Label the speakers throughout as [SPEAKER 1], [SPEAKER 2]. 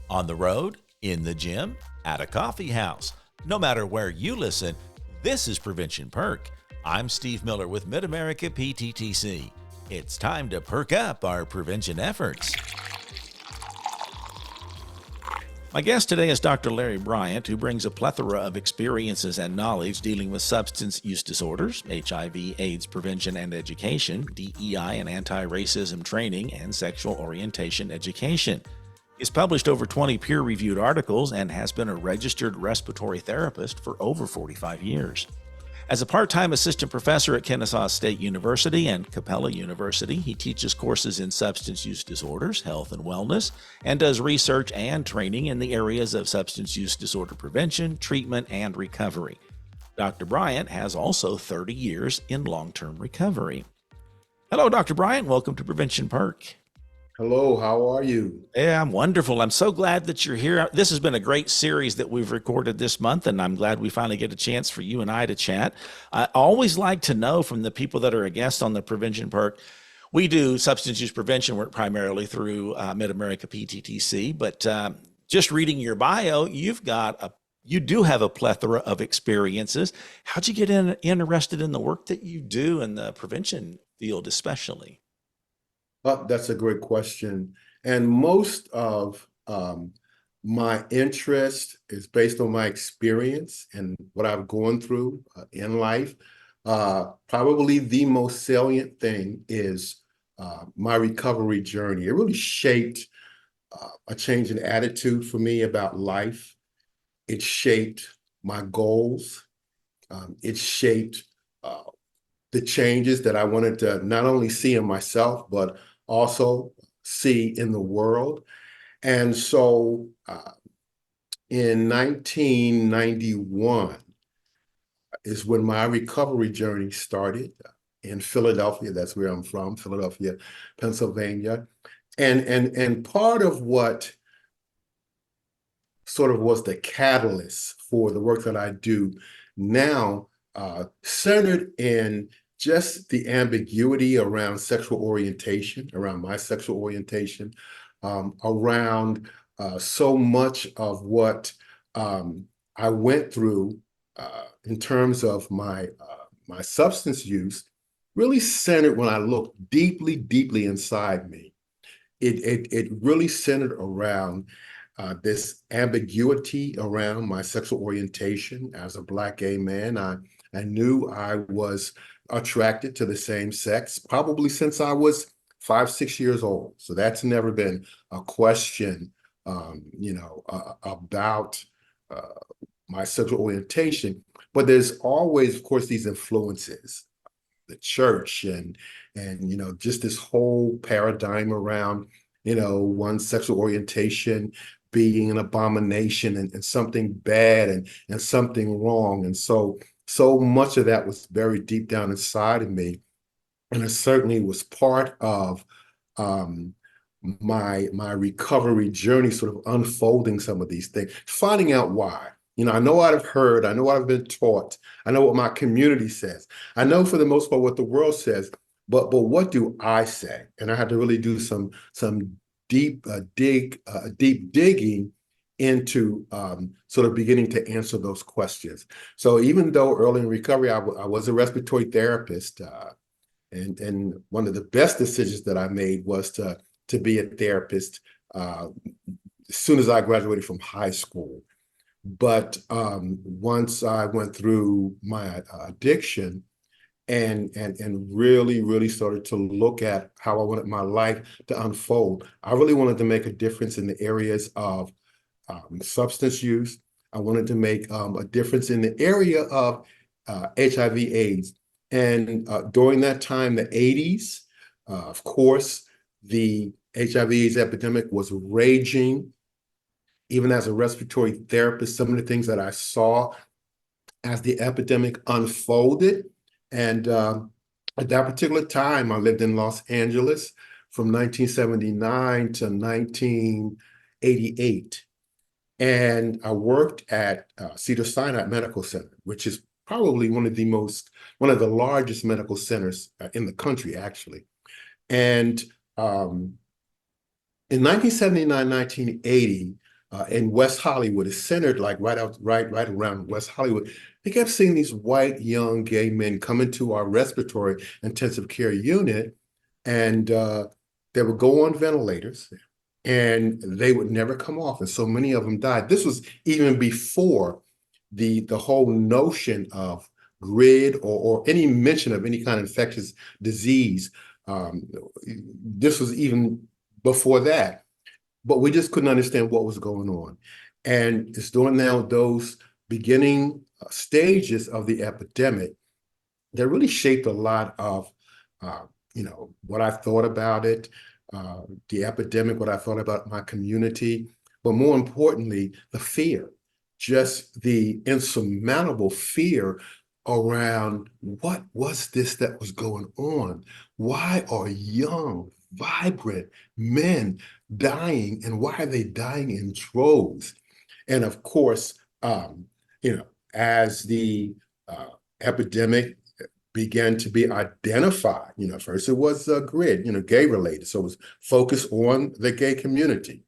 [SPEAKER 1] On the road, in the gym, at a coffee house. No matter where you listen, this is Prevention Perk. I'm Steve Miller with Mid-America PTTC. It's time to perk up our prevention efforts. My guest today is Dr. Larry Bryant, who brings a plethora of experiences and knowledge dealing with substance use disorders, HIV, AIDS prevention and education, DEI and anti-racism training, and sexual orientation education. He's published over 20 peer-reviewed articles and has been a registered respiratory therapist for over 45 years. As a part-time assistant professor at Kennesaw State University and Capella University, he teaches courses in substance use disorders, health and wellness, and does research and training in the areas of substance use disorder prevention, treatment, and recovery. Dr. Bryant has also 30 years in long-term recovery. Hello, Dr. Bryant. Welcome to Prevention Perk.
[SPEAKER 2] Hello, how are you?
[SPEAKER 1] Yeah, I'm wonderful. I'm so glad that you're here. This has been a great series that we've recorded this month, and I'm glad we finally get a chance for you and I to chat. I always like to know from the people that are a guest on the Prevention Perk. We do substance use prevention work primarily through Mid-America PTTC, but just reading your bio, you do have a plethora of experiences. How'd you get interested in the work that you do in the prevention field, especially?
[SPEAKER 2] That's a great question. And most of my interest is based on my experience and what I've gone through in life. Probably the most salient thing is my recovery journey. It really shaped a change in attitude for me about life. It shaped my goals. It shaped the changes that I wanted to not only see in myself, but also see in the world. And so in 1991 is when my recovery journey started in Philadelphia. That's where I'm from, Philadelphia, Pennsylvania. And part of what sort of was the catalyst for the work that I do now centered in just the ambiguity around sexual orientation, around my sexual orientation, around so much of what I went through in terms of my substance use, really centered when I looked deeply, deeply inside me. It really centered around this ambiguity around my sexual orientation. As a Black gay man, I knew I was attracted to the same sex, probably since I was 5, 6 years old. So that's never been a question, about my sexual orientation. But there's always, of course, these influences, the church and just this whole paradigm around, one's sexual orientation being an abomination and something bad and something wrong. And so much of that was buried deep down inside of me. And it certainly was part of my recovery journey, sort of unfolding some of these things, finding out why. I know what I've heard, I know what I've been taught, I know what my community says. I know for the most part what the world says, but what do I say? And I had to really do some deep digging into sort of beginning to answer those questions. So even though early in recovery, I was a respiratory therapist, and one of the best decisions that I made was to be a therapist as soon as I graduated from high school. But once I went through my addiction and really, really started to look at how I wanted my life to unfold, I really wanted to make a difference in the areas of substance use. I wanted to make a difference in the area of HIV/AIDS. And during that time, the 80s, of course, the HIV/AIDS epidemic was raging. Even as a respiratory therapist, some of the things that I saw as the epidemic unfolded. And at that particular time, I lived in Los Angeles from 1979 to 1988. And I worked at Cedars-Sinai Medical Center, which is probably one of the largest medical centers in the country, actually. And in 1979, 1980, in West Hollywood. It's centered like right around West Hollywood. They kept seeing these white young gay men come into our respiratory intensive care unit, and they would go on ventilators, and they would never come off, and so many of them died. This was even before the whole notion of grid or any mention of any kind of infectious disease. Um, this was even before that, but we just couldn't understand what was going on. And it's during now those beginning stages of the epidemic that really shaped a lot of, uh, what I thought about it, the epidemic, what I thought about my community, but more importantly, the fear, just the insurmountable fear around what was this that was going on? Why are young, vibrant men dying, and why are they dying in droves? And of course, as the epidemic began to be identified, first it was GRID, gay related, so it was focused on the gay community.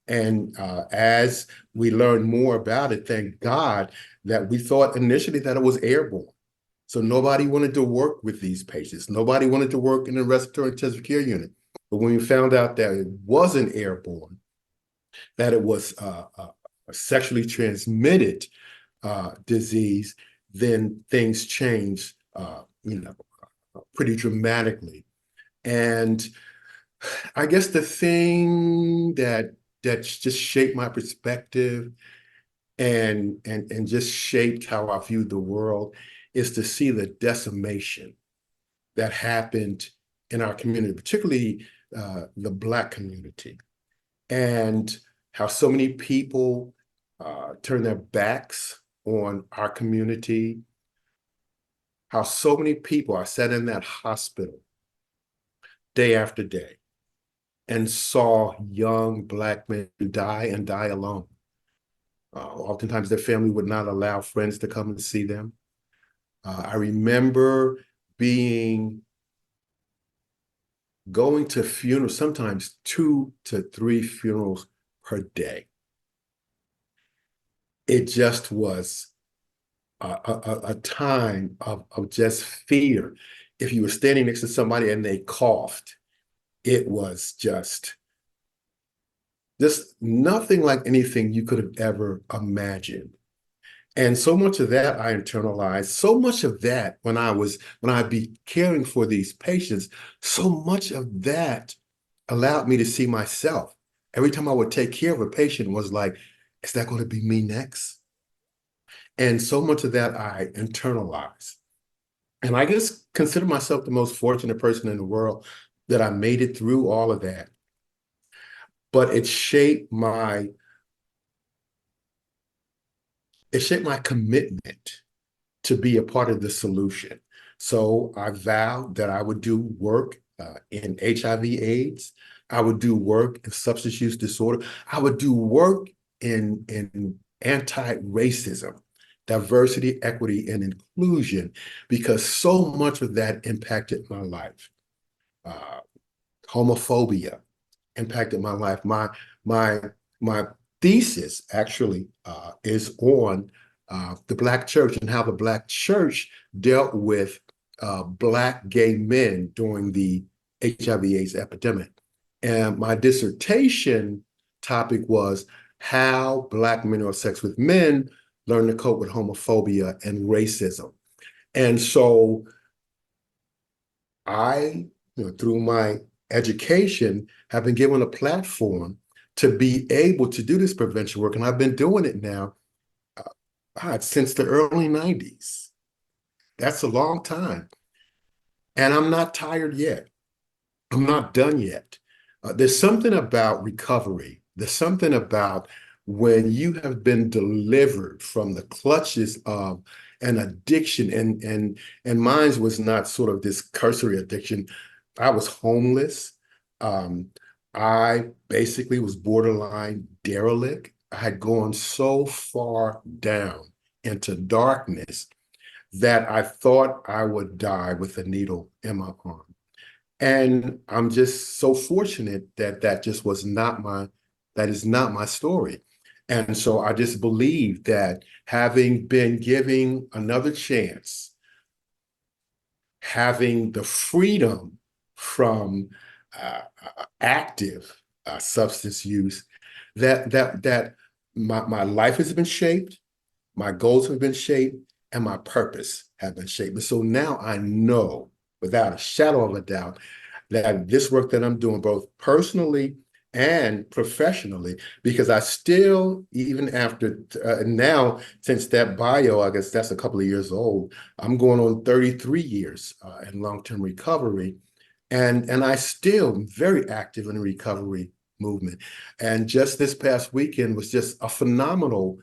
[SPEAKER 2] And as we learned more about it, thank God that we thought initially that it was airborne. So nobody wanted to work with these patients. Nobody wanted to work in the respiratory intensive care unit. But when we found out that it wasn't airborne, that it was a sexually transmitted disease, then things changed, pretty dramatically. And I guess the thing that just shaped my perspective and just shaped how I viewed the world is to see the decimation that happened in our community, particularly the Black community, and how so many people turned their backs on our community, how so many people are sat in that hospital day after day and saw young Black men die and die alone. Oftentimes their family would not allow friends to come and see them. I remember going to funerals, sometimes 2 to 3 funerals per day. It just was a time of just fear. If you were standing next to somebody and they coughed, it was just nothing like anything you could have ever imagined. And so much of that I internalized, so much of that when I'd be caring for these patients, so much of that allowed me to see myself. Every time I would take care of a patient was like, is that going to be me next? And so much of that I internalized. And I just consider myself the most fortunate person in the world that I made it through all of that. But it shaped my commitment to be a part of the solution. So I vowed that I would do work in HIV/AIDS. I would do work in substance use disorder. I would do work in anti-racism, diversity, equity, and inclusion, because so much of that impacted my life. Homophobia impacted my life. My thesis actually is on the Black church and how the Black church dealt with Black gay men during the HIV/AIDS epidemic. And my dissertation topic was how Black men who have sex with men learn to cope with homophobia and racism. And so I, through my education, have been given a platform to be able to do this prevention work. And I've been doing it now since the early 90s. That's a long time. And I'm not tired yet. I'm not done yet. There's something about recovery. There's something about when you have been delivered from the clutches of an addiction, and mine was not sort of this cursory addiction. I was homeless. I basically was borderline derelict. I had gone so far down into darkness that I thought I would die with a needle in my arm. And I'm just so fortunate that that just was not That is not my story. And so I just believe that having been given another chance, having the freedom from active substance use, that my life has been shaped, my goals have been shaped, and my purpose have been shaped. And so now I know without a shadow of a doubt that this work that I'm doing, both personally and professionally, because I still, even after now, since that bio, I guess that's a couple of years old, I'm going on 33 years in long-term recovery. And I still am very active in the recovery movement. And just this past weekend was just a phenomenal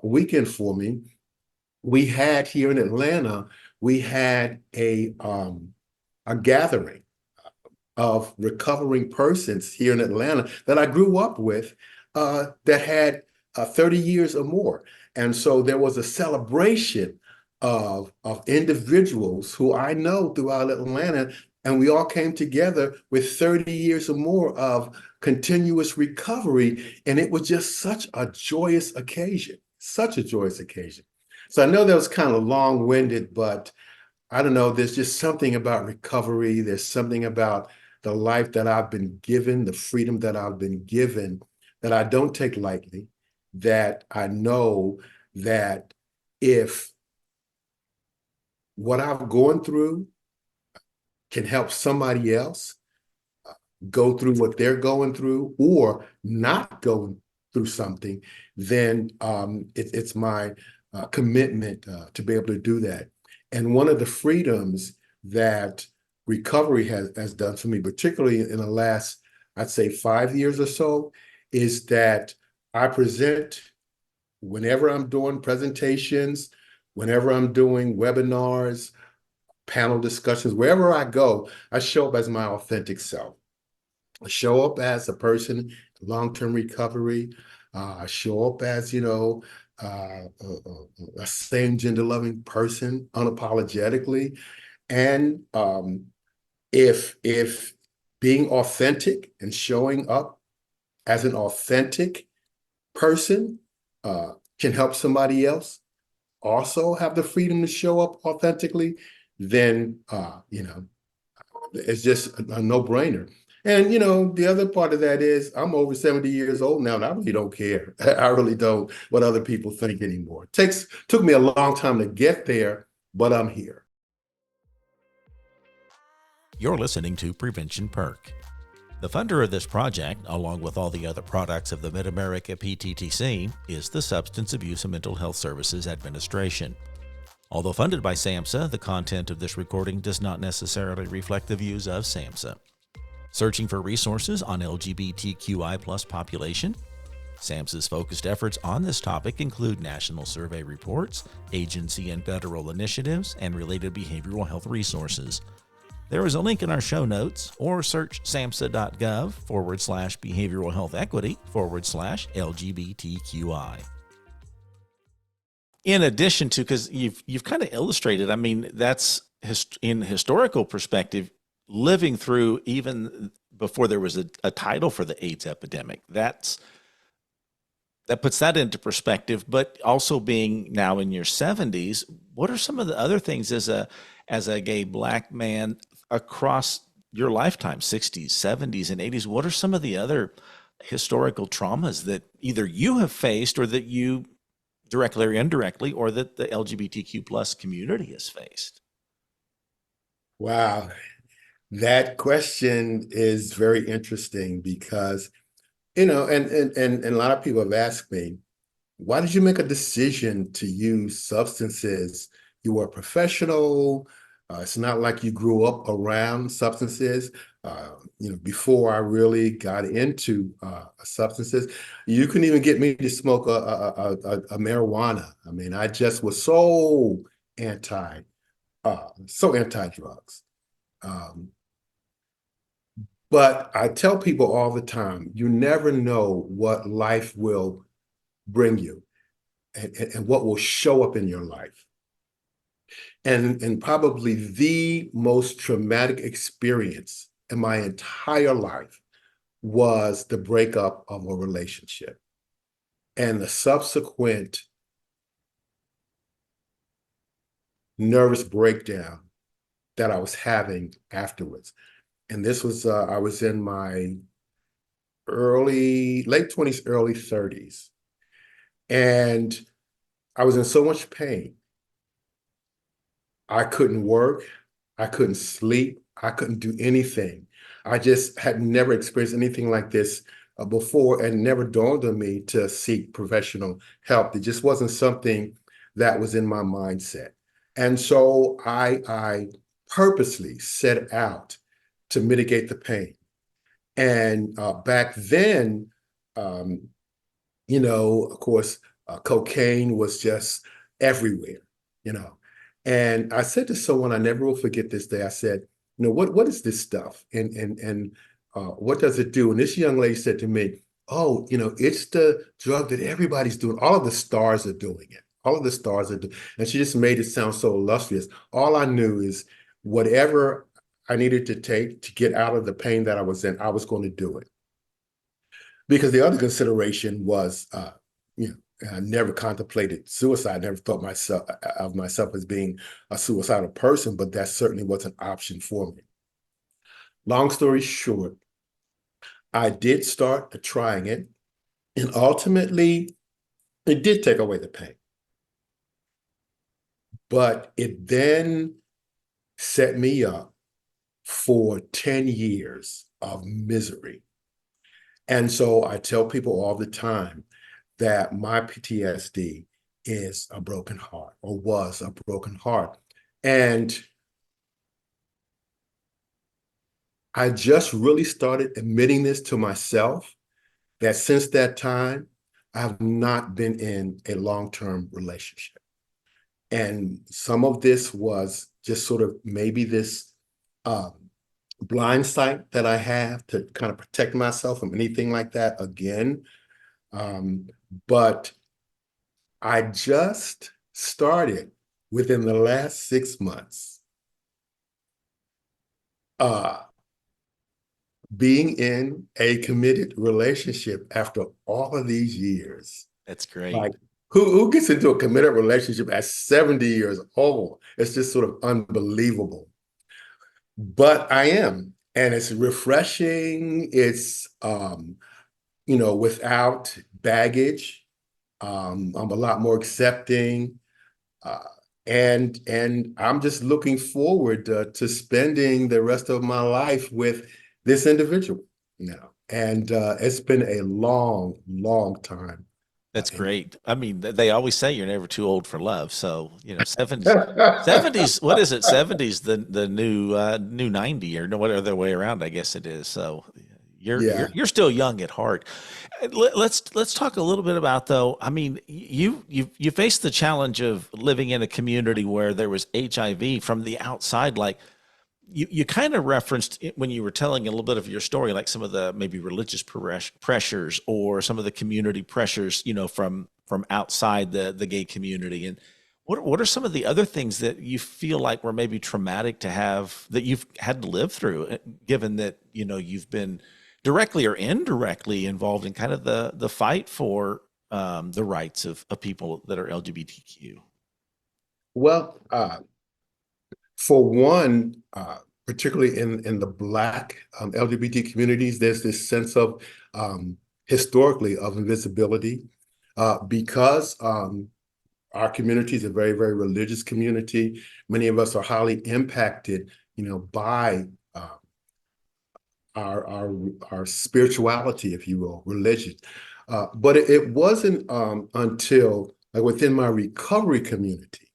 [SPEAKER 2] weekend for me. We had here in Atlanta, we had a gathering of recovering persons here in Atlanta that I grew up with that had 30 years or more. And so there was a celebration of individuals who I know throughout Atlanta, and we all came together with 30 years or more of continuous recovery. And it was just such a joyous occasion, such a joyous occasion. So I know that was kind of long-winded, but I don't know, there's just something about recovery. There's something about the life that I've been given, the freedom that I've been given, that I don't take lightly, that I know that if what I'm going through can help somebody else go through what they're going through or not going through something, then it's my commitment to be able to do that. And one of the freedoms that recovery has done for me, particularly in the last, I'd say 5 years or so, is that I present whenever I'm doing presentations, whenever I'm doing webinars, panel discussions, wherever I go, I show up as my authentic self. I show up as a person in long-term recovery. I show up as, a same gender-loving person unapologetically. And if being authentic and showing up as an authentic person can help somebody else also have the freedom to show up authentically, then it's just a no-brainer. And the other part of that is I'm over 70 years old now, and I really don't care. I really don't what other people think anymore. Took me a long time to get there, but I'm here.
[SPEAKER 1] You're listening to Prevention Perk. The funder of this project, along with all the other products of the Mid-America PTTC, is the Substance Abuse and Mental Health Services Administration. Although funded by SAMHSA, the content of this recording does not necessarily reflect the views of SAMHSA. Searching for resources on LGBTQI+ population. SAMHSA's focused efforts on this topic include national survey reports, agency and federal initiatives, and related behavioral health resources. There is a link in our show notes, or search samhsa.gov/behavioral health equity/LGBTQI. In addition to, because you've kind of illustrated, I mean, that's in historical perspective, living through even before there was a title for the AIDS epidemic. That puts that into perspective, but also being now in your 70s, what are some of the other things as a gay Black man across your lifetime, 60s, 70s, and 80s? What are some of the other historical traumas that either you have faced or that you directly or indirectly, or that the LGBTQ+ community has faced?
[SPEAKER 2] Wow. That question is very interesting because, and a lot of people have asked me, why did you make a decision to use substances? You were a professional. It's not like you grew up around substances. Before I really got into substances, you couldn't even get me to smoke a marijuana. I mean, I just was so anti-drugs. But I tell people all the time, you never know what life will bring you and what will show up in your life. And probably the most traumatic experience in my entire life was the breakup of a relationship and the subsequent nervous breakdown that I was having afterwards. And this was, I was in my late 20s, early 30s. And I was in so much pain. I couldn't work. I couldn't sleep. I couldn't do anything. I just had never experienced anything like this before, and never dawned on me to seek professional help. It just wasn't something that was in my mindset. And so I purposely set out to mitigate the pain. And back then, um, of course, cocaine was just everywhere, you know. And I said to someone, I never will forget this day, I said, what is this stuff? And what does it do? And this young lady said to me, oh, it's the drug that everybody's doing. All of the stars are doing it. All of the stars are doing it. And she just made it sound so illustrious. All I knew is whatever I needed to take to get out of the pain that I was in, I was going to do it. Because the other consideration was, I never contemplated suicide. I never thought of myself as being a suicidal person, but that certainly was an option for me. Long story short, I did start trying it, and ultimately, it did take away the pain. But it then set me up for 10 years of misery. And so I tell people all the time that my PTSD is a broken heart, or was a broken heart. And I just really started admitting this to myself, that since that time, I have not been in a long-term relationship. And some of this was just sort of maybe this blind sight that I have to kind of protect myself from anything like that again. But I just started within the last 6 months being in a committed relationship after all of these years.
[SPEAKER 1] That's great.
[SPEAKER 2] Like, who gets into a committed relationship at 70 years old? It's just sort of unbelievable. But I am, and it's refreshing. It's without baggage. I'm a lot more accepting. And I'm just looking forward to spending the rest of my life with this individual, And it's been a long, long time.
[SPEAKER 1] That's great. I mean, they always say you're never too old for love. So, 70s, what is it? 70s, the new 90, or no, whatever the way around, I guess it is. So you're still young at heart. Let's talk a little bit about, though. I mean, you faced the challenge of living in a community where there was HIV from the outside. Like, you kind of referenced it when you were telling a little bit of your story, like some of the maybe religious pressures or some of the community pressures, from outside the gay community. And what are some of the other things that you feel like were maybe traumatic to have, that you've had to live through, given that, you've been directly or indirectly involved in kind of the fight for the rights of people that are LGBTQ?
[SPEAKER 2] Well, for one, particularly in the Black LGBT communities, there's this sense of historically of invisibility because our community is a very, very religious community. Many of us are highly impacted, by our spirituality, if you will, religion. But it wasn't until like within my recovery community,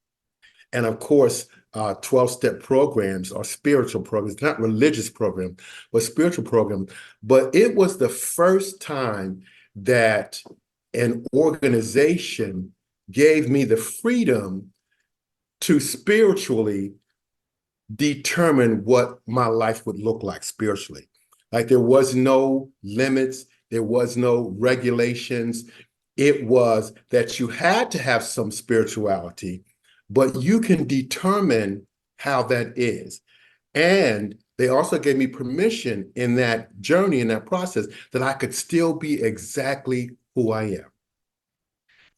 [SPEAKER 2] and of course, 12-step programs or spiritual programs, not religious programs, but spiritual programs. But it was the first time that an organization gave me the freedom to spiritually determine what my life would look like spiritually. Like, there was no limits, there was no regulations. It was that you had to have some spirituality, but you can determine how that is. And they also gave me permission in that journey, in that process, that I could still be exactly who I am.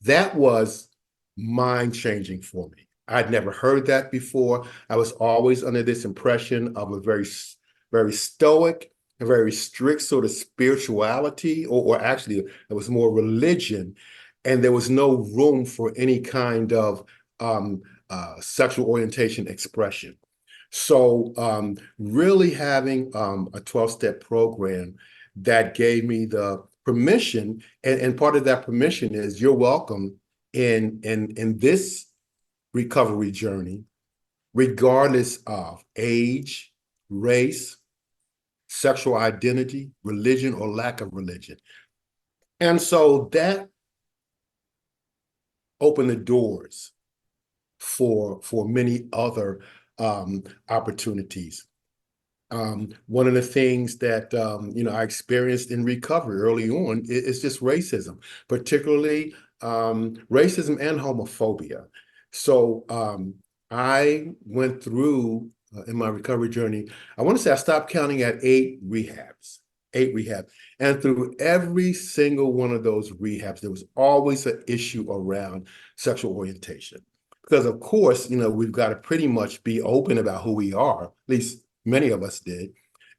[SPEAKER 2] That was mind-changing for me. I'd never heard that before. I was always under this impression of a very stoic and very strict sort of spirituality, or actually it was more religion, and there was no room for any kind of sexual orientation expression. So really having a 12-step program that gave me the permission, and part of that permission is you're welcome in this recovery journey, regardless of age, race, sexual identity, religion, or lack of religion. And so that opened the doors for many other opportunities. One of the things that I experienced in recovery early on is just racism, particularly racism and homophobia. So I went through in my recovery journey, I want to say I stopped counting at 8 rehabs. And through every single one of those rehabs, there was always an issue around sexual orientation. Because of course, we've got to pretty much be open about who we are, at least many of us did.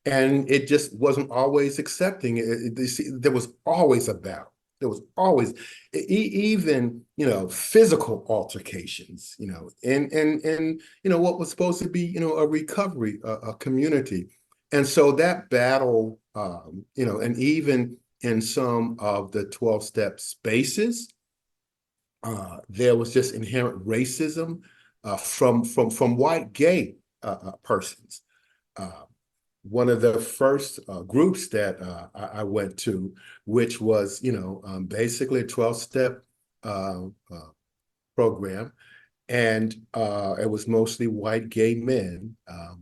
[SPEAKER 2] And it just wasn't always accepting. There was always a battle. There was always even, physical altercations, and what was supposed to be, a recovery, a community. And so that battle, and even in some of the 12-step spaces, there was just inherent racism from white gay persons. One of the first groups that I went to, which was, basically a 12-step program, and it was mostly white gay men,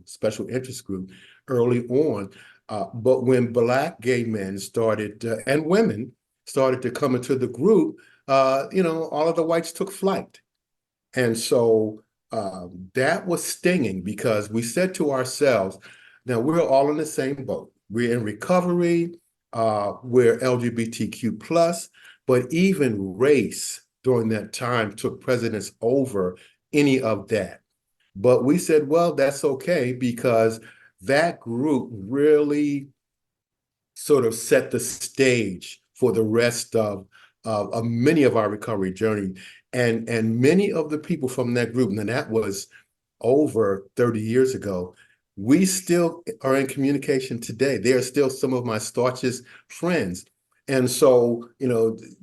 [SPEAKER 2] special interest group early on. But when Black gay men started and women started to come into the group, all of the whites took flight. And so that was stinging, because we said to ourselves, now we're all in the same boat. We're in recovery, we're LGBTQ plus, but even race during that time took precedence over any of that. But we said, well, that's okay, because that group really sort of set the stage for the rest of many of our recovery journey. And many of the people from that group, and that was over 30 years ago, we still are in communication today. They are still some of my staunchest friends. And so,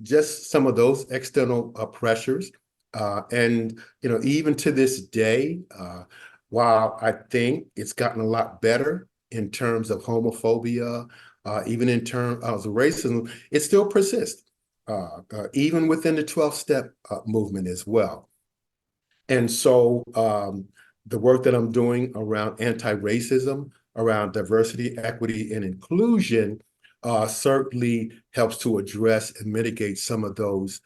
[SPEAKER 2] just some of those external pressures. And, even to this day, while I think it's gotten a lot better in terms of homophobia, even in terms of racism, it still persists, even within the 12-step movement as well. And so the work that I'm doing around anti-racism, around diversity, equity, and inclusion certainly helps to address and mitigate some of those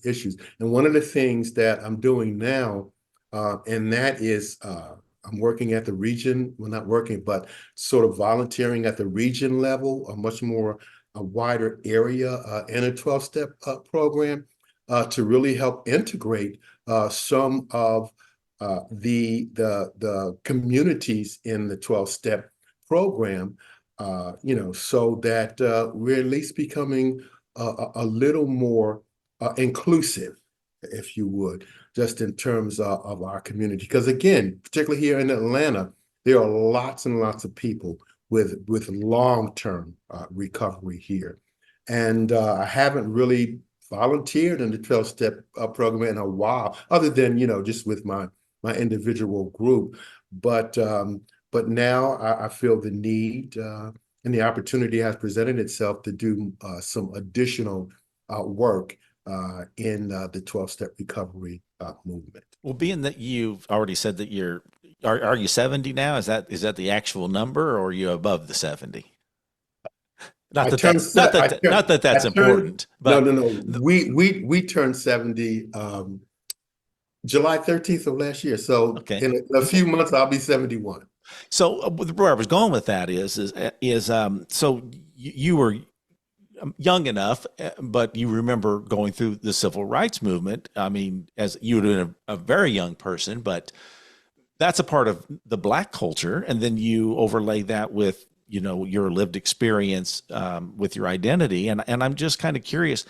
[SPEAKER 2] issues. And one of the things that I'm doing now, and that is I'm working at the region, well, not working, but sort of volunteering at the region level, a wider area in a 12-step program to really help integrate some of the communities in the 12-step program, so that we're at least becoming a little more inclusive, if you would, just in terms of our community. Because again, particularly here in Atlanta, there are lots and lots of people with long-term recovery here. And I haven't really volunteered in the 12-step program in a while, other than, just with my individual group. But now I feel the need and the opportunity has presented itself to do some additional work in the 12-step recovery movement.
[SPEAKER 1] Well, being that you've already said that are you 70 now? Is that the actual number, or are you above the 70? Not that that's important, but
[SPEAKER 2] No. We turned 70 July 13th of last year. So
[SPEAKER 1] okay.
[SPEAKER 2] in a few months, I'll be 71.
[SPEAKER 1] So where I was going with that so you were young enough, but you remember going through the civil rights movement. I mean, as you were a very young person, but that's a part of the Black culture, and then you overlay that with your lived experience with your identity, and I'm just kind of curious.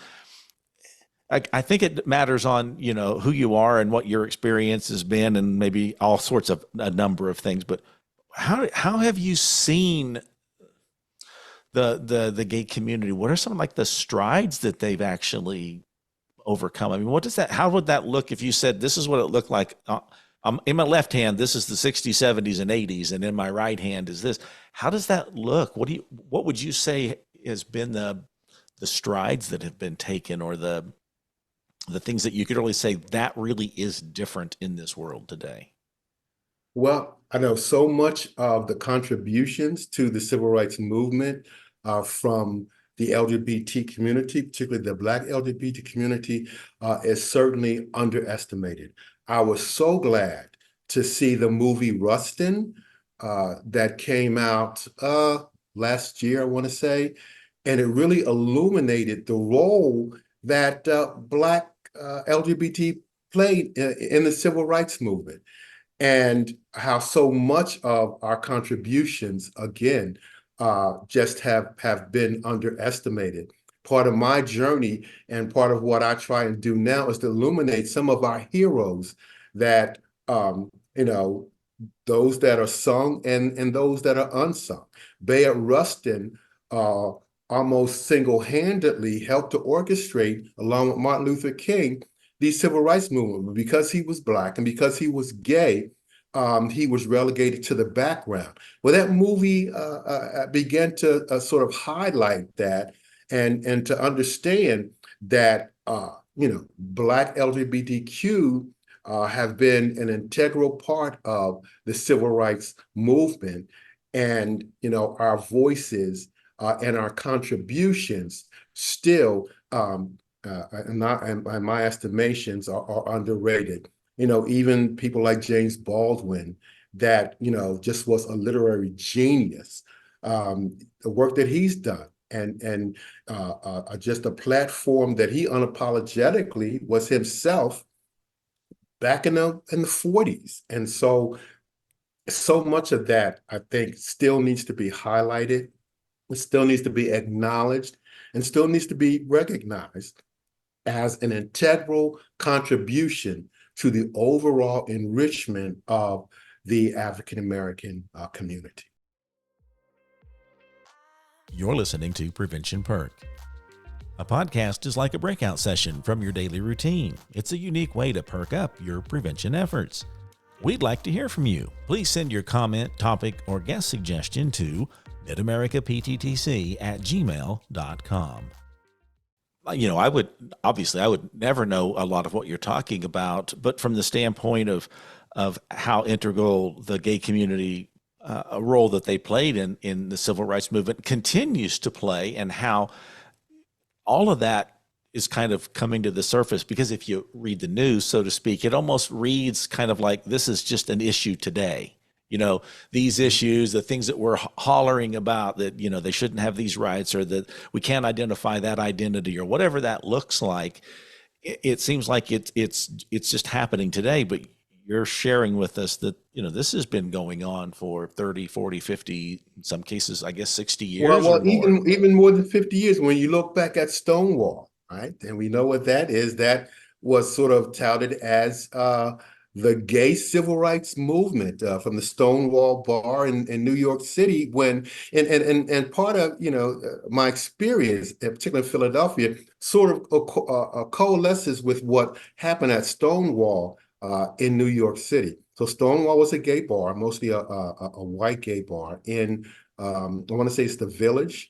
[SPEAKER 1] I think it matters on who you are and what your experience has been, and maybe all sorts of a number of things. But how have you seen the gay community? What are some like the strides that they've actually overcome? I mean, what does that? How would that look if you said this is what it looked like? In my left hand, this is the 60s, 70s, and 80s, and in my right hand is this. How does that look? What would you say has been the strides that have been taken, or the things that you could really say that really is different in this world today?
[SPEAKER 2] Well, I know so much of the contributions to the civil rights movement from the LGBT community, particularly the Black LGBT community, is certainly underestimated. I was so glad to see the movie Rustin that came out last year, I want to say, and it really illuminated the role that Black LGBT played in the civil rights movement, and how so much of our contributions, again, just have been underestimated. Part of my journey and part of what I try and do now is to illuminate some of our heroes that, those that are sung and those that are unsung. Bayard Rustin almost single-handedly helped to orchestrate, along with Martin Luther King, the civil rights movement. Because he was Black and because he was gay, he was relegated to the background. Well, that movie began to sort of highlight that, and to understand that Black LGBTQ have been an integral part of the civil rights movement, and our voices and our contributions still, in my estimations, are underrated. Even people like James Baldwin, that just was a literary genius. The work that he's done, and just a platform that he unapologetically was himself back in the 40s. And so much of that, I think, still needs to be highlighted. It still needs to be acknowledged, and still needs to be recognized as an integral contribution to the overall enrichment of the African American community.
[SPEAKER 1] You're listening to Prevention Perk. A podcast is like a breakout session from your daily routine. It's a unique way to perk up your prevention efforts. We'd like to hear from you. Please send your comment, topic, or guest suggestion to midamericapttc@gmail.com. I would never know a lot of what you're talking about, but from the standpoint of how integral the gay community, a role that they played in the civil rights movement continues to play, and how all of that is kind of coming to the surface. Because if you read the news, so to speak, it almost reads kind of like this is just an issue today. These issues, the things that we're hollering about, that, they shouldn't have these rights, or that we can't identify that identity, or whatever that looks like. It seems like it's just happening today, but you're sharing with us that, this has been going on for 30, 40, 50, in some cases, I guess 60 years or more.
[SPEAKER 2] Even more than 50 years, when you look back at Stonewall, right? And we know what that is. That was sort of touted as the gay civil rights movement from the Stonewall Bar in New York City. And part of my experience, particularly in Philadelphia, sort of coalesces with what happened at Stonewall in New York City. So Stonewall was a gay bar, mostly a white gay bar in I want to say it's the Village,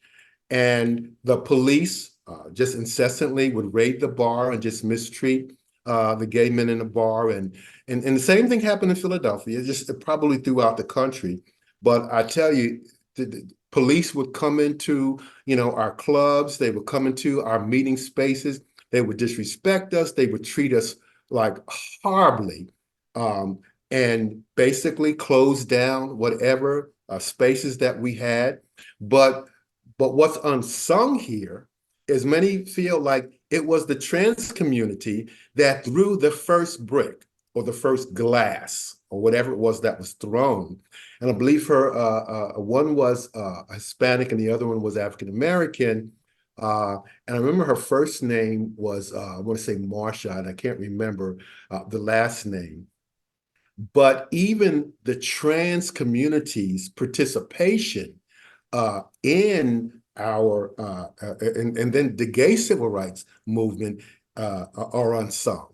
[SPEAKER 2] and the police just incessantly would raid the bar and just mistreat the gay men in the bar. And the same thing happened in Philadelphia, just probably throughout the country. But I tell you, the police would come into, our clubs, they would come into our meeting spaces, they would disrespect us, they would treat us like horribly. and basically closed down whatever spaces that we had. But what's unsung here is many feel like it was the trans community that threw the first brick or the first glass or whatever it was that was thrown. And I believe her one was Hispanic and the other one was African American. And I remember her first name was I want to say Marsha, and I can't remember the last name. But even the trans community's participation in our and then the gay civil rights movement are unsung.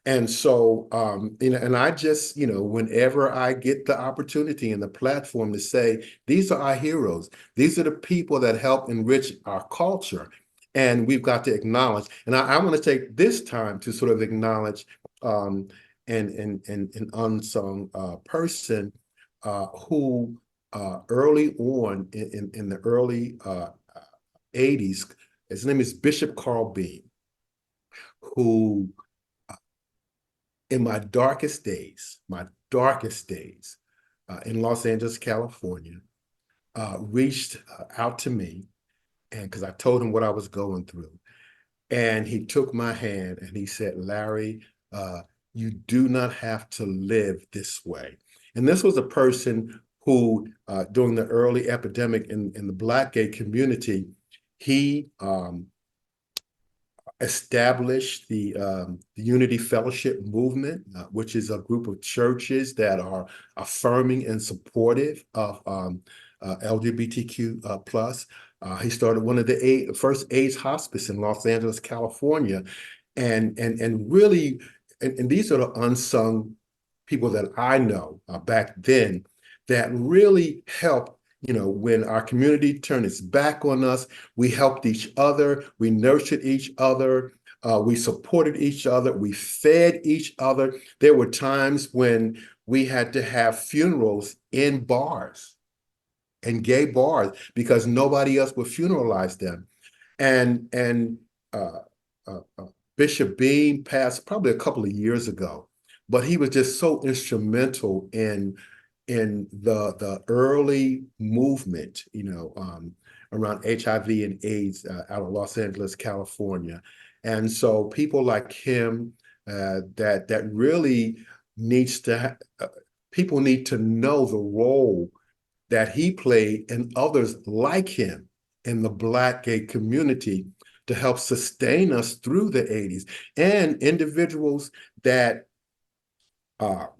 [SPEAKER 2] And so, and I just, whenever I get the opportunity and the platform to say, these are our heroes, these are the people that help enrich our culture, and we've got to acknowledge. And I want to take this time to sort of acknowledge an unsung person who early on in the early 80s, his name is Bishop Carl Bean, who in my darkest days in Los Angeles, California, reached out to me, and because I told him what I was going through. And he took my hand and he said, Larry, you do not have to live this way. And this was a person who, during the early epidemic in the Black gay community, he established the Unity Fellowship Movement, which is a group of churches that are affirming and supportive of LGBTQ plus. He started one of the first AIDS hospice in Los Angeles, California, and really, and these are the unsung people that I know back then that really helped. When our community turned its back on us, we helped each other, we nurtured each other, we supported each other, we fed each other. There were times when we had to have funerals in bars and gay bars because nobody else would funeralize them. And Bishop Bean passed probably a couple of years ago, but he was just so instrumental in the early movement, around HIV and AIDS out of Los Angeles, California. And so people like him that really people need to know the role that he played and others like him in the Black gay community to help sustain us through the 80s, and individuals that are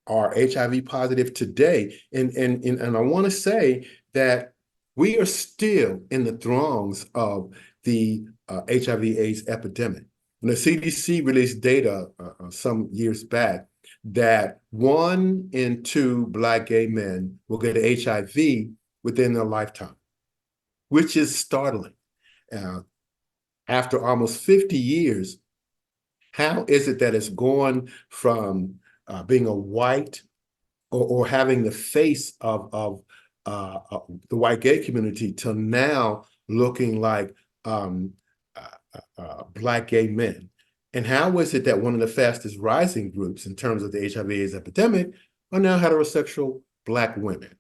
[SPEAKER 2] HIV positive today. And I want to say that we are still in the throngs of the HIV/AIDS epidemic. And the CDC released data some years back that 1 in 2 Black gay men will get HIV within their lifetime, which is startling. After almost 50 years, how is it that it's gone from being a white or having the face of the white gay community to now looking like Black gay men? And how is it that one of the fastest rising groups in terms of the HIV/AIDS epidemic are now heterosexual Black women?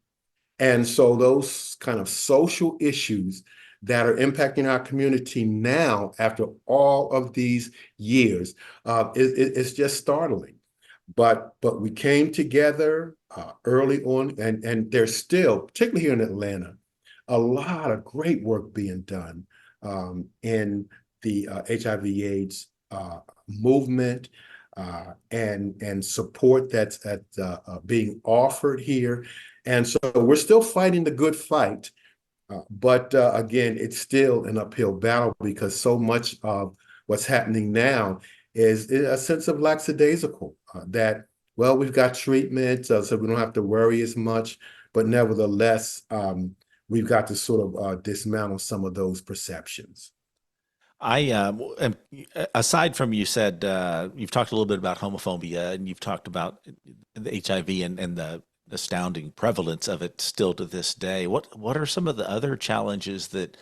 [SPEAKER 2] And so those kind of social issues that are impacting our community now after all of these years, it's just startling. But we came together early on, and there's still, particularly here in Atlanta, a lot of great work being done in the HIV/AIDS movement and support that's being offered here. And so we're still fighting the good fight. But again, it's still an uphill battle because so much of what's happening now is a sense of lackadaisical that, well, we've got treatment, so we don't have to worry as much. But nevertheless, we've got to sort of dismantle some of those perceptions.
[SPEAKER 1] Aside from, you said you've talked a little bit about homophobia, and you've talked about the HIV and the astounding prevalence of it still to this day. What are some of the other challenges that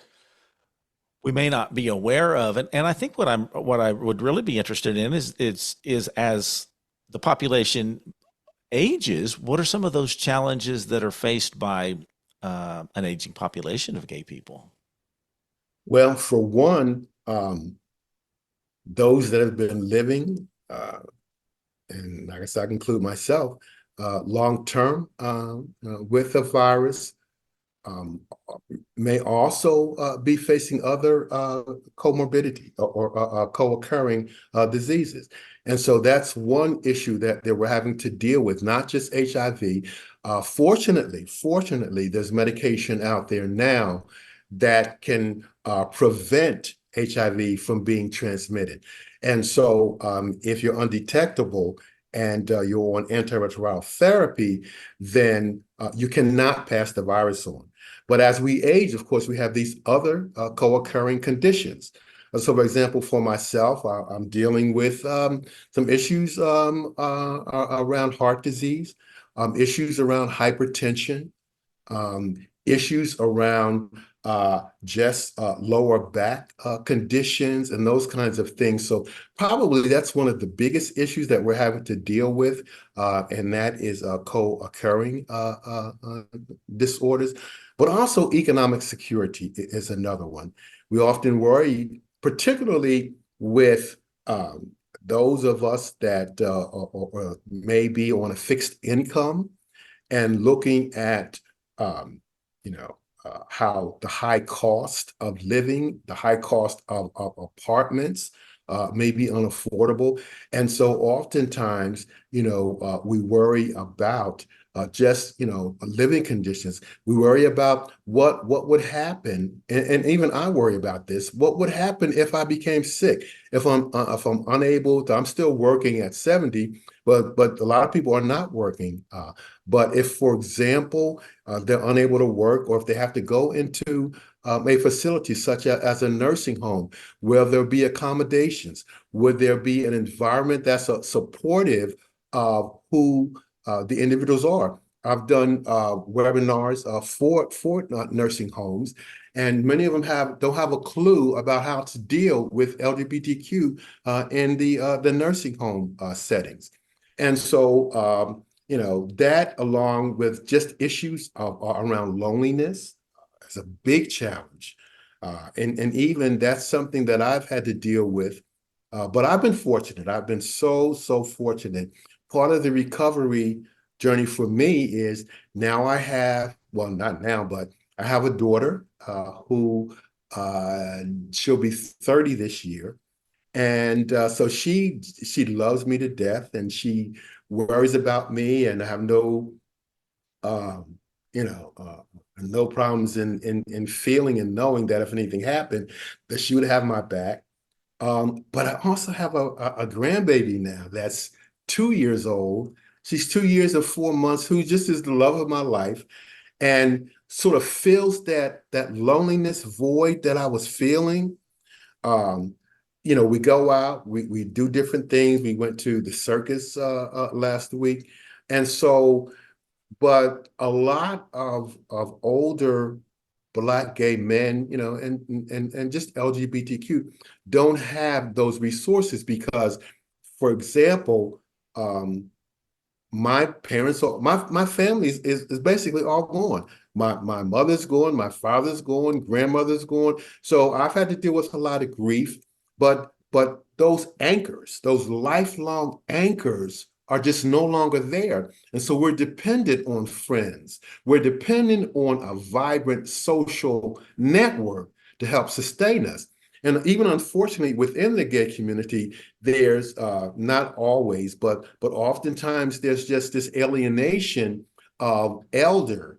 [SPEAKER 1] we may not be aware of? And I think what I would really be interested in is as the population ages, what are some of those challenges that are faced by an aging population of gay people?
[SPEAKER 2] Well, for one, those that have been living, and I guess I can include myself, long term with the virus, um, may also be facing other comorbidity or co-occurring diseases. And so that's one issue that we're having to deal with, not just HIV. Fortunately, there's medication out there now that can prevent HIV from being transmitted. And so if you're undetectable and you're on antiretroviral therapy, then you cannot pass the virus on. But as we age, of course, we have these other co-occurring conditions. So, for example, for myself, I'm dealing with some issues around heart disease, issues around hypertension, issues around just lower back conditions and those kinds of things. So probably that's one of the biggest issues that we're having to deal with, and that is co-occurring disorders. But also economic security is another one. We often worry, particularly with those of us that or may be on a fixed income and looking at how the high cost of living, the high cost of apartments may be unaffordable. And so oftentimes, we worry about just, living conditions. We worry about what would happen. And even I worry about this. What would happen if I became sick? If I'm unable to, I'm still working at 70, but a lot of people are not working. But if, for example, they're unable to work, or if they have to go into a facility such as a nursing home, where there'll be accommodations, would there be an environment that's supportive of who the individuals are? I've done webinars for nursing homes, and many of them don't have a clue about how to deal with LGBTQ in the nursing home settings. And so that, along with just issues around loneliness, is a big challenge. And even that's something that I've had to deal with. But I've been fortunate. I've been so fortunate. Part of the recovery journey for me is now I have, well, not now, but I have a daughter who she'll be 30 this year. And so she loves me to death, and she worries about me, and I have no no problems in feeling and knowing that if anything happened, that she would have my back. But I also have a grandbaby now that's 2 years old. She's 2 years and 4 months, who just is the love of my life, and sort of fills that loneliness void that I was feeling. Um, we go out, we do different things. We went to the circus last week. And so, but a lot of older Black gay men, and just LGBTQ don't have those resources because, for example, my parents, my family is basically all gone. My mother's gone, my father's gone, grandmother's gone. So I've had to deal with a lot of grief, but those anchors, those lifelong anchors, are just no longer there. And so we're dependent on friends. We're dependent on a vibrant social network to help sustain us. And even unfortunately, within the gay community, there's not always, but oftentimes there's just this alienation of elder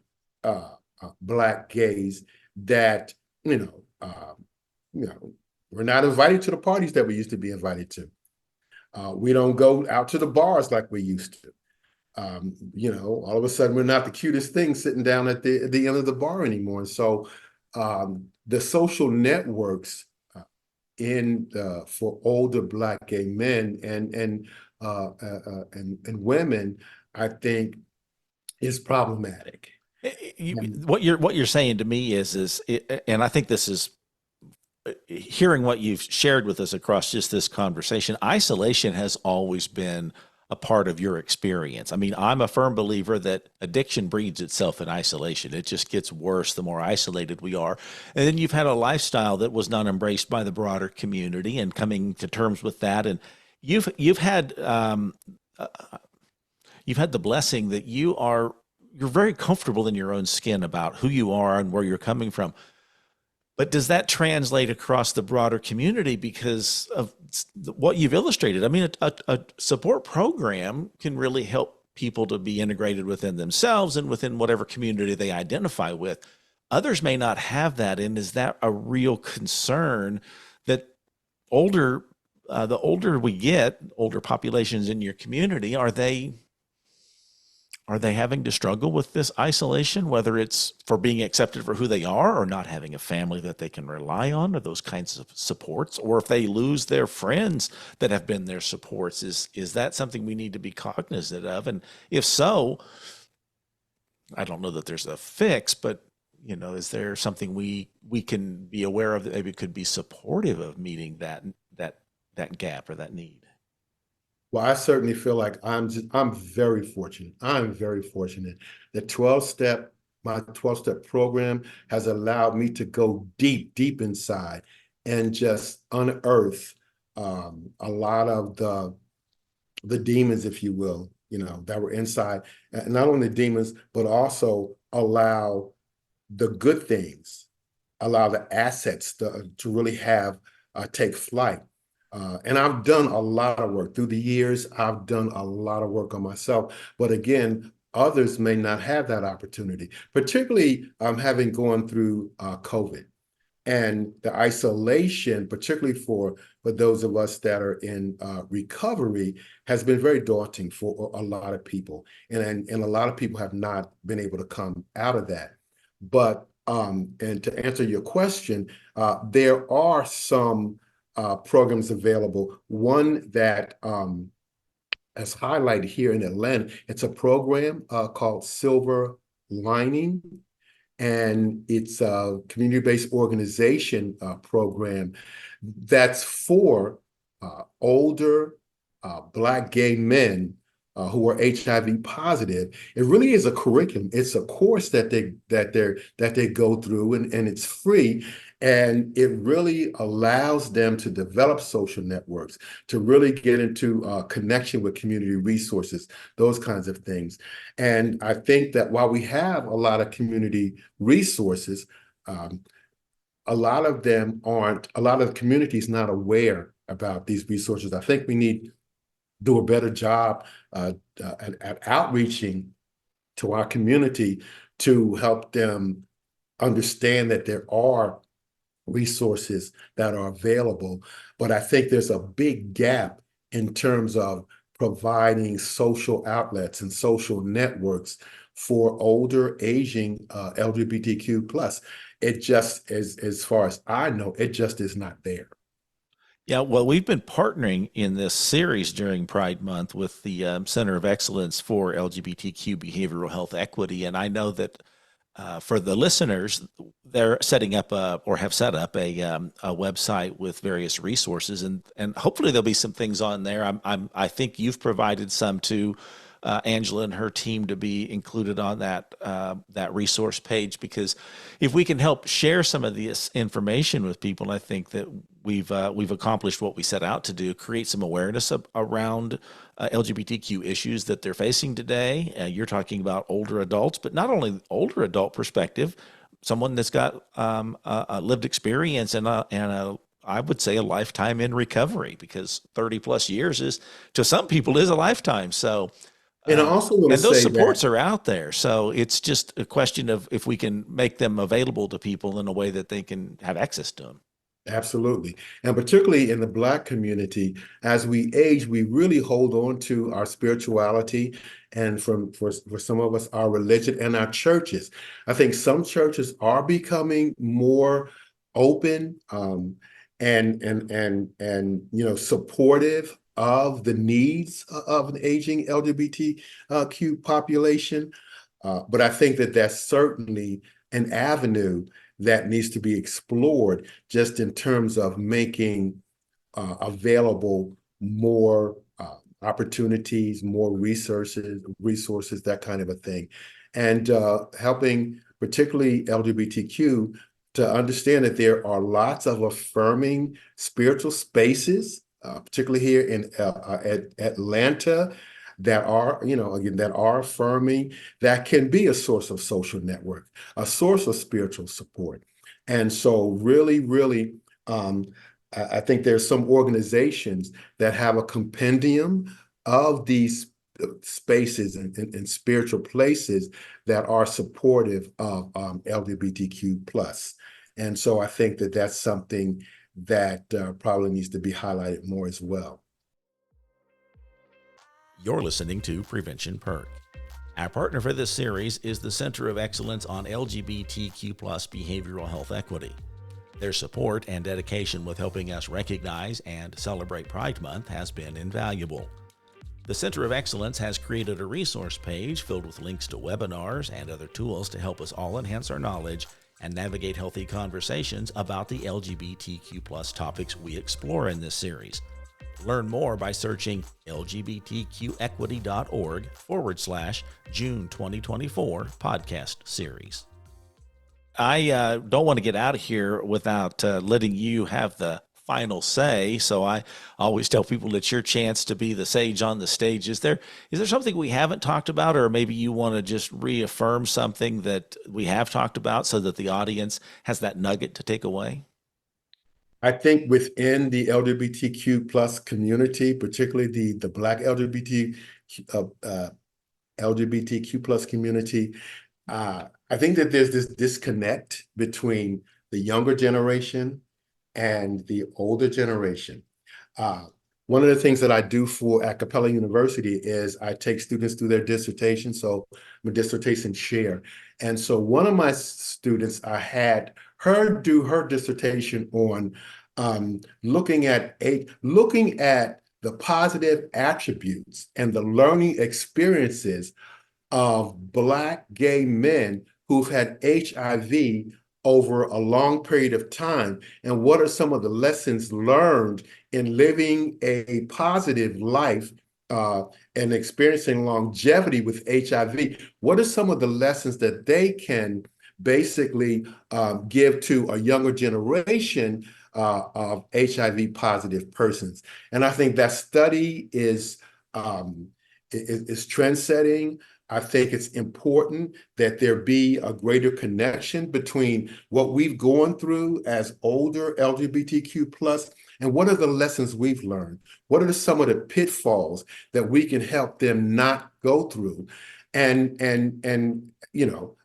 [SPEAKER 2] Black gays that we're not invited to the parties that we used to be invited to. We don't go out to the bars like we used to. All of a sudden we're not the cutest thing sitting down at the end of the bar anymore. And so the social networks for older Black gay men and women, I think, is problematic.
[SPEAKER 1] What you're saying to me is, and I think this is, hearing what you've shared with us across just this conversation, isolation has always been a part of your experience? I mean, I'm a firm believer that addiction breeds itself in isolation. It just gets worse the more isolated we are. And then you've had a lifestyle that was not embraced by the broader community, and coming to terms with that. And you've had you've had the blessing that you're very comfortable in your own skin about who you are and where you're coming from. But does that translate across the broader community because of what you've illustrated? I mean, a support program can really help people to be integrated within themselves and within whatever community they identify with. Others may not have that. And is that a real concern that the older we get, older populations in your community, are they having to struggle with this isolation, whether it's for being accepted for who they are or not having a family that they can rely on, or those kinds of supports, or if they lose their friends that have been their supports? Is that something we need to be cognizant of? And if so, I don't know that there's a fix, but is there something we can be aware of that maybe could be supportive of meeting that gap or that need?
[SPEAKER 2] Well, I certainly feel like I'm very fortunate. I'm very fortunate that my 12-step program has allowed me to go deep, deep inside and just unearth a lot of the demons, if you will, that were inside. And not only demons, but also allow the good things, allow the assets to really have take flight. And I've done a lot of work through the years. I've done a lot of work on myself. But again, others may not have that opportunity, particularly having gone through COVID and the isolation, particularly for those of us that are in recovery, has been very daunting for a lot of people. And a lot of people have not been able to come out of that. But, and to answer your question, there are some programs available. One that is highlighted here in Atlanta, it's a program called Silver Lining, and it's a community-based organization program that's for older Black gay men who are HIV positive. It really is a curriculum. It's a course that they go through, and it's free. And it really allows them to develop social networks, to really get into connection with community resources, those kinds of things. And I think that while we have a lot of community resources, a lot of the community is not aware about these resources. I think we need to do a better job at outreaching to our community to help them understand that there are resources that are available. But I think there's a big gap in terms of providing social outlets and social networks for older, aging LGBTQ plus. It just, as far as I know, it just is not there.
[SPEAKER 1] Yeah, well, we've been partnering in this series during Pride Month with the Center of Excellence for LGBTQ Behavioral Health Equity. And I know that for the listeners, they're setting up or have set up a website with various resources, and hopefully there'll be some things on there. I think you've provided some to Angela and her team to be included on that resource page, because if we can help share some of this information with people, I think that we've accomplished what we set out to do: create some awareness around LGBTQ issues that they're facing today. You're talking about older adults, but not only older adult perspective, someone that's got a lived experience and I would say a lifetime in recovery, because 30 plus years is, to some people, is a lifetime. So,
[SPEAKER 2] And I also want to
[SPEAKER 1] and those
[SPEAKER 2] say
[SPEAKER 1] supports
[SPEAKER 2] that
[SPEAKER 1] are out there. So it's just a question of if we can make them available to people in a way that they can have access to them.
[SPEAKER 2] absolutely. And particularly in the Black community, as we age, we really hold on to our spirituality, and for some of us, our religion and our churches. I think some churches are becoming more open and supportive of the needs of an aging LGBTQ population. But I think that that's certainly an avenue that needs to be explored, just in terms of making available more opportunities, more resources, that kind of a thing. And helping particularly LGBTQ to understand that there are lots of affirming spiritual spaces, particularly here in Atlanta, that are, again, that are affirming, that can be a source of social network, a source of spiritual support. And so really, really, I think there's some organizations that have a compendium of these spaces and spiritual places that are supportive of LGBTQ plus. And so I think that that's something that probably needs to be highlighted more as well.
[SPEAKER 1] You're listening to Prevention Perk. Our partner for this series is the Center of Excellence on LGBTQ plus behavioral health equity. Their support and dedication with helping us recognize and celebrate Pride Month has been invaluable. The Center of Excellence has created a resource page filled with links to webinars and other tools to help us all enhance our knowledge and navigate healthy conversations about the LGBTQ plus topics we explore in this series. Learn more by searching lgbtqequity.org/June 2024 podcast series. I don't want to get out of here without letting you have the final say. So I always tell people it's your chance to be the sage on the stage. Is there something we haven't talked about, or maybe you want to just reaffirm something that we have talked about so that the audience has that nugget to take away?
[SPEAKER 2] I think within the LGBTQ plus community, particularly the Black LGBTQ plus community, I think that there's this disconnect between the younger generation and the older generation. One of the things that I do at Capella University is I take students through their dissertation, so I'm a dissertation chair. And so one of my students, I had her do her dissertation on looking at the positive attributes and the learning experiences of Black gay men who've had HIV over a long period of time, and what are some of the lessons learned in living a positive life and experiencing longevity with HIV. What are some of the lessons that they can basically give to a younger generation of HIV positive persons? And I think that study is trend-setting. I think it's important that there be a greater connection between what we've gone through as older LGBTQ plus and what are the lessons we've learned? What are some of the pitfalls that we can help them not go through, and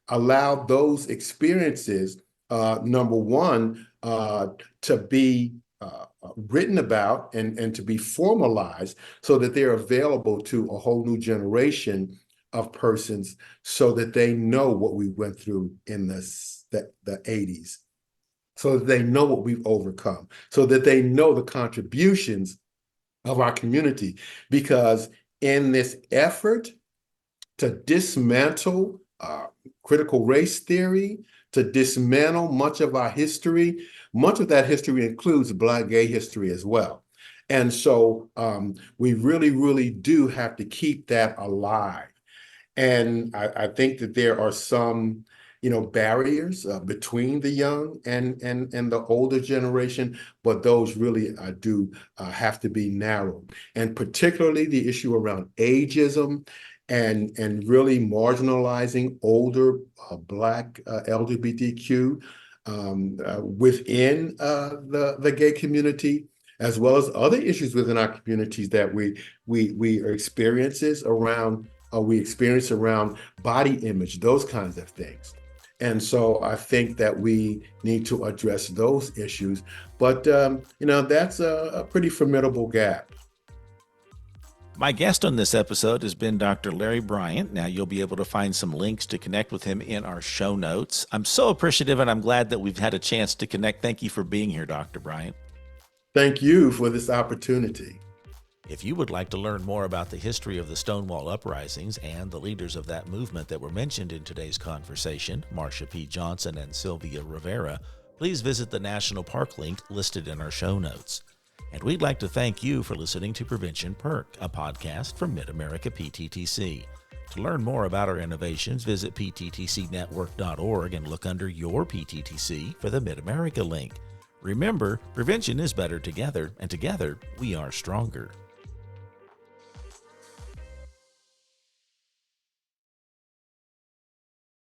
[SPEAKER 2] allow those experiences, number one, to be written about and to be formalized so that they're available to a whole new generation of persons, so that they know what we went through in the 80s, so that they know what we've overcome, so that they know the contributions of our community. Because in this effort to dismantle critical race theory, to dismantle much of our history, much of that history includes Black gay history as well. And so we really, really do have to keep that alive. And I think that there are some, barriers between the young and the older generation, but those really do have to be narrowed. And particularly the issue around ageism and really marginalizing older Black LGBTQ within the gay community, as well as other issues within our communities that we experience around body image, those kinds of things. And so I think that we need to address those issues. But, that's a pretty formidable gap.
[SPEAKER 1] My guest on this episode has been Dr. Larry Bryant. Now, you'll be able to find some links to connect with him in our show notes. I'm so appreciative, and I'm glad that we've had a chance to connect. Thank you for being here, Dr. Bryant.
[SPEAKER 2] Thank you for this opportunity.
[SPEAKER 1] If you would like to learn more about the history of the Stonewall Uprisings and the leaders of that movement that were mentioned in today's conversation, Marsha P. Johnson and Sylvia Rivera, please visit the National Park link listed in our show notes. And we'd like to thank you for listening to Prevention Perk, a podcast from Mid-America PTTC. To learn more about our innovations, visit pttcnetwork.org and look under your PTTC for the Mid-America link. Remember, prevention is better together, and together we are stronger.